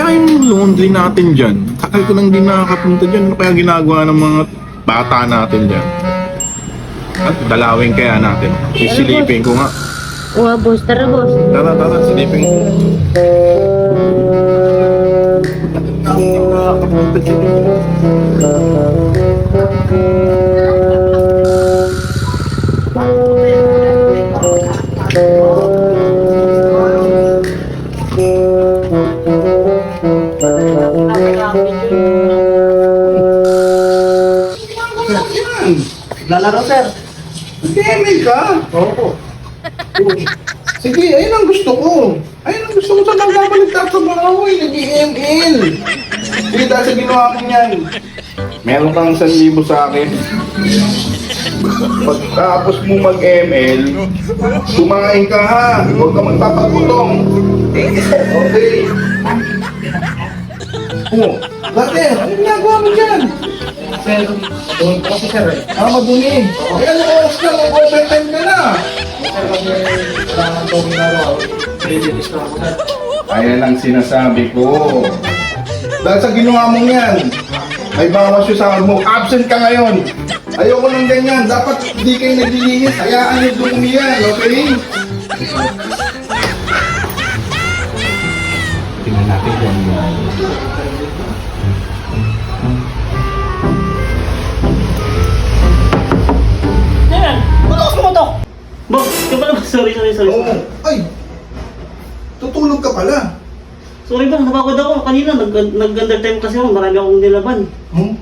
Kaya yung laundry natin dyan, takal ko nang di nakakapunta dyan. Ano kaya ginagawa ng mga bata natin dyan? At dalawin kaya natin. Isilipin ko nga. Oo, boss. Tara, boss. Tara, silipin ko. Nakakapunta dyan. Lalaro, sir. Email ka? Oo. Sige, ayun ang gusto ko. Ayun ang gusto ko sa nagbabalik sa mga ako eh. Nag-email. Sige, dahil sa ginawa ko niyan. Meron kang 1,000 sa akin. Pagkatapos mo mag-ML, kumain ka ha. Huwag ka magpapagutong. Okay. Oh, bakit? Ano ginagawa mo dyan? Sir, doon po kasi, sir. Madumi. Eh, ano oras na? Mag-overtime ka na. Sir, kasi kailangan po ginagawa. Release ko ako, sir. Ayan ang sinasabi ko. Dahil sa ginawa mong yan, may bawas yung sahod mo. Absent ka ngayon. Ayoko ng ganyan. Dapat hindi kayo naglilinis. Hayaan yung dumi yan, okay? Tingnan natin kung Sir, butok mo to! Boss, yung pala, sorry. Oo. Ay! Tutulog ka pala. Sorry ba, napagod ako. Kanina, nag-under time kasi ako. Marami akong nilaban. Hmm?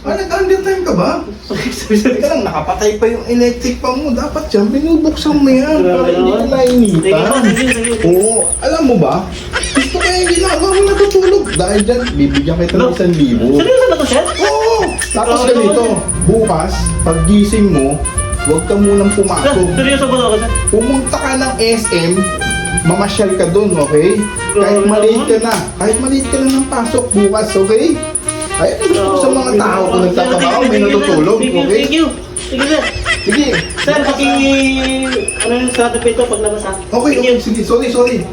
Nag-undertime ka ba? Sorry. Teka lang, nakapatay pa yung electric pa mo. Dapat yan, binubuksan mo yan para hindi ka nainitan. Sige. Oo, alam mo ba? Gusto kaya yung ginagawa mo natutulog. Dahil dyan, bibigyan kita ng 1,000. Seryoso ba to, sir? Oo! Tapos ganito, bukas, pag gising mo, huwag ka munang pumasok. Seryoso ba to, sir? Pumunta ka ng SM, mamasyal ka dun, okay? Kahit maliit ka na ng pasok bukas, okay? Ay, gusto ko sa mga tao kung nagtatrabaho, may natutulog, okay? Thank you. Sige, sir. Sige. Sir, ano yung strategy ito pag nabasa? Okay, sige, sorry.